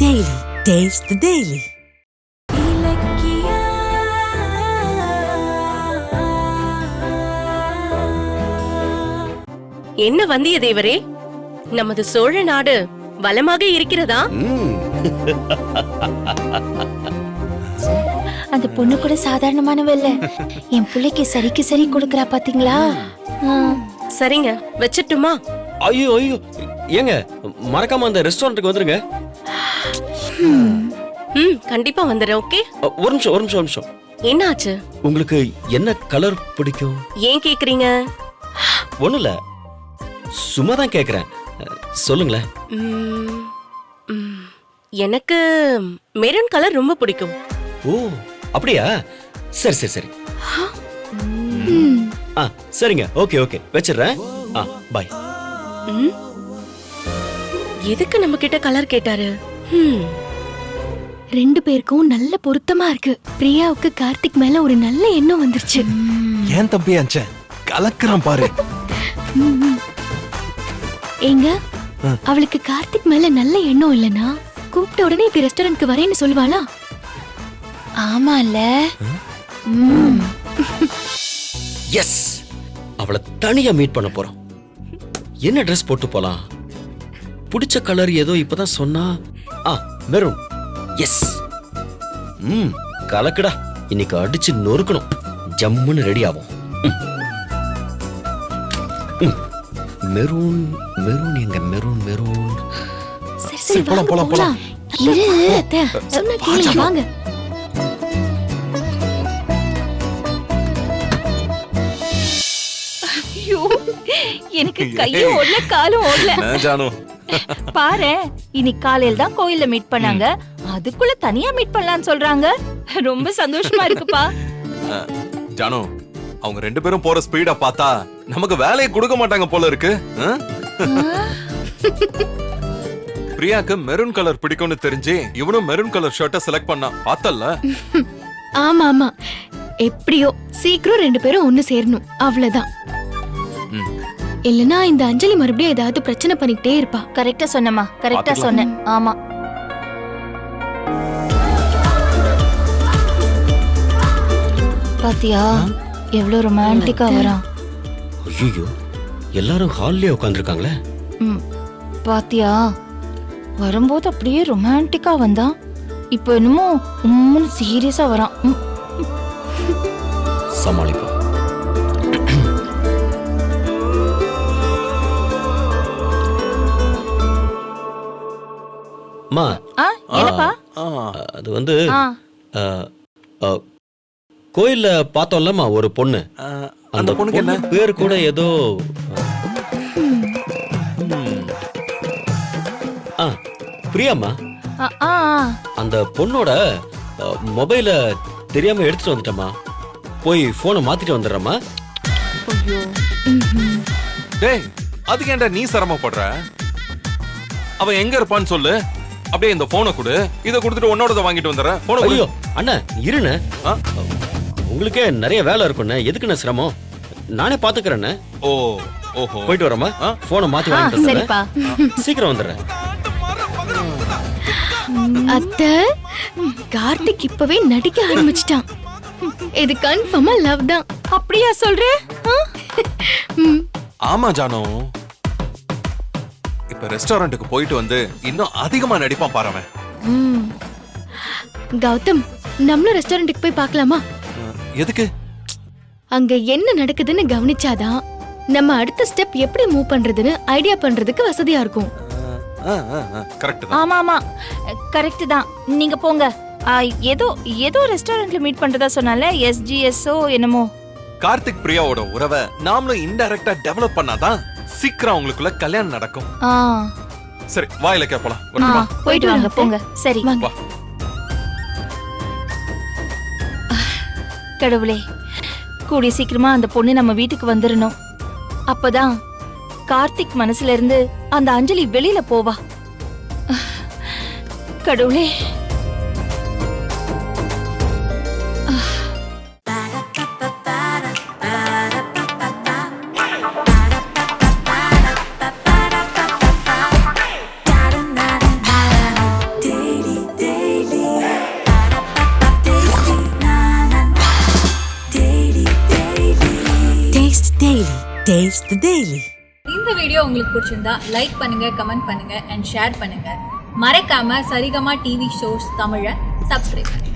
Daily. Taste the Daily. என்ன வந்தியத்தேவரே, நமது சோழ நாடு வளமாக இருக்கிறதா? அந்த பொண்ணு கூட சாதாரணமானவ இல்ல. என் பிள்ளைக்கு சரிக்கு சரி கொடுக்கறா பாத்தீங்களா? சரிங்க, வச்சிட்டுமா? ஐயோ ஐயோ, ஏங்க மறக்காம அந்த ரெஸ்டாரண்ட்டுக்கு வந்துருங்க. கண்டிப்பா வந்துடுறேன். ஓகே, ஒரு நிமிஷம். என்னாச்சு? உங்களுக்கு என்ன கலர் பிடிக்கும்? ஏன் கேக்குறீங்க? ஒண்ணும் இல்ல, சும்மா தான் கேக்குறேன், சொல்லுங்களேன். எனக்கு மெரூன் கலர் ரொம்ப பிடிக்கும். ஓ அப்படியா? சரி. சரிங்க, ஓகே வச்சிடுறேன். பாய். எதுக்கு நம்ம கிட்ட கலர் கேட்டாரு? ரெண்டு பேருக்கும் நல்ல பொருத்தமா இருக்கு. பிரியாவுக்கு கார்த்திக் மேல ஒரு நல்ல எண்ணம் வந்துருச்சு. ஏன் தம்பி அஞ்ச கலக்குறான் பாரு. ஏங்க, அவளுக்கு கார்த்திக் மேல நல்ல எண்ணம் இல்லனா கூப்பிட்ட உடனே இப்ப ரெஸ்டாரண்ட்க்கு வரேன்னு சொல்லுவாளா? ஆமால. எஸ், அவளை தனியா மீட் பண்ண போறோம். என்ன ட்ரெஸ் போட்டு போலாம்? பிடிச்ச கலர் ஏதோ இப்பதான் சொன்னா. மெரூன். எஸ். கலக்குடா, இன்னைக்கு அடிச்சு நொறுக்கணும். ஜம்முன்னு ரெடி ஆகும். மெரூன் எங்க மெரூன். சரி போலாம். இரு அத்தை, சொன்னா கேளுங்க, வாங்க. ஐயோ, எனக்கு கையும் ஓடல காலும் ஓடல. ஜானு பாரு, இன்னைக்கு காலையில தான் கோயில்ல மீட் பண்ணாங்க, அதுக்குள்ள தனியா மீட் பண்ணலாம்னு சொல்றாங்க. ரொம்ப சந்தோஷமா இருக்குப்பா. ஜானு, அவங்க ரெண்டு பேரும் போற ஸ்பீட பார்த்தா நமக்கு வேலையை கொடுக்க மாட்டாங்க போல இருக்கு. பிரியாக்கு மெரூன் கலர் பிடிக்கும்னு தெரிஞ்சு இவனும் மெரூன் கலர் ஷர்ட்டை செலக்ட் பண்ணா. பார்த்தல்ல? ஆமா, எப்படியோ சீக்கிரம் ரெண்டு பேரும் ஒண்ணு சேரணும், அவ்வளவுதான். இல்லனா இந்த அஞ்சலி மறுபடியும் ஏதாவது பிரச்சனை பண்ணிக்கிட்டே இருப்பா. கரெக்டா சொன்னமா, கரெக்டா சொன்னேன். ஆமா, பாத்தியா எவ்வளவு ரொமான்டிக்கா வரான். ஐயோ, எல்லாரும் ஹால்லயே உட்கார்ந்திருக்காங்களே. பாத்தியா, வரும்போது அப்படியே ரொமான்டிக்கா வந்தான், இப்போ என்னமோ சீரியஸா வரான். சமாளிப்போம். என்னப்பா? அது வந்து கோயில்ல பார்த்தோம்லமா ஒரு பொண்ணு. அந்த பொண்ணுக்கு என்ன பேர் கூட ஏதோ பிரியாமா. அந்த பொண்ணோட மொபைல தெரியாம எடுத்துட்டு வந்துட்டமா. போய் போனை மாத்திட்டு வந்துடுறமா. டேய், அதுக்கு ஏன்டா நீ சிரமப்படுற? அவன் எங்க இருப்பான்னு சொல்லு. அப்படியே இந்த போனை கொடு, இத கொடுத்துட்டு உன்னோட வாங்கிட்டு வந்துடுறேன். போன. ஐயோ அண்ணா, இருண்ணே, உங்களுக்கே நிறைய வேலை இருக்குண்ணே, எதுக்குண்ணே சிரமம்? நானே பாத்துக்கிறேண்ணே. ஓஹோ, போயிட்டு வரமா. போனை மாத்தி வாங்கிட்டு வந்துடுறேன், சீக்கிரம் வந்துடுறேன். அத்தை, கார்த்திக் இப்பவே நடிக்க ஆரம்பிச்சிட்டான். இது கன்ஃபார்மா லவ் தான். அப்படியா சொல்ற? ஆமா ஜானு, இப்ப ரெஸ்டாரண்ட்டுக்கு போயிட்டு வந்து இன்னும் அதிகமா நடிப்பான் பாருங்க. கௌதம், நம்மளும் ரெஸ்டாரண்ட்டுக்கு போய் பார்க்கலாமா? எதுக்கு? அங்க என்ன நடக்குதுன்னு கவனிச்சாதான் நம்ம அடுத்த ஸ்டெப் எப்படி மூவ் பண்றதுன்னு ஐடியா பண்றதுக்கு வசதியா இருக்கும். கரெக்ட் தான். ஆமா, கரெக்ட் தான். நீங்க போங்க. ஏதோ ரெஸ்டாரண்ட்ல மீட் பண்றதா சொன்னால, SGSO என்னமோ. கார்த்திக் பிரியாவோட உறவை நாமளும் இன்டைரக்டா டெவலப் பண்ணாதான் சீக்கிரம் அவங்களுக்குள்ள கல்யாணம் நடக்கும். சரி, வாயில கேப்பலாம். போயிட்டு வாங்க, போங்க. சரி, வா. கடவுளே, கூடிய சீக்கிரமா அந்த பொண்ணு நம்ம வீட்டுக்கு வந்துடணும். அப்பதான் கார்த்திக் மனசுல இருந்து அந்த அஞ்சலி வெளியில போவா. கடவுளே. Daily. Taste the Daily. இந்த வீடியோ உங்களுக்கு பிடிச்சிருந்தா லைக் பண்ணுங்க, கமெண்ட் பண்ணுங்க அண்ட் ஷேர் பண்ணுங்க. மறக்காம சரிகமா டிவி ஷோஸ் தமிழை சப்ஸ்கிரைப் பண்ணுங்க.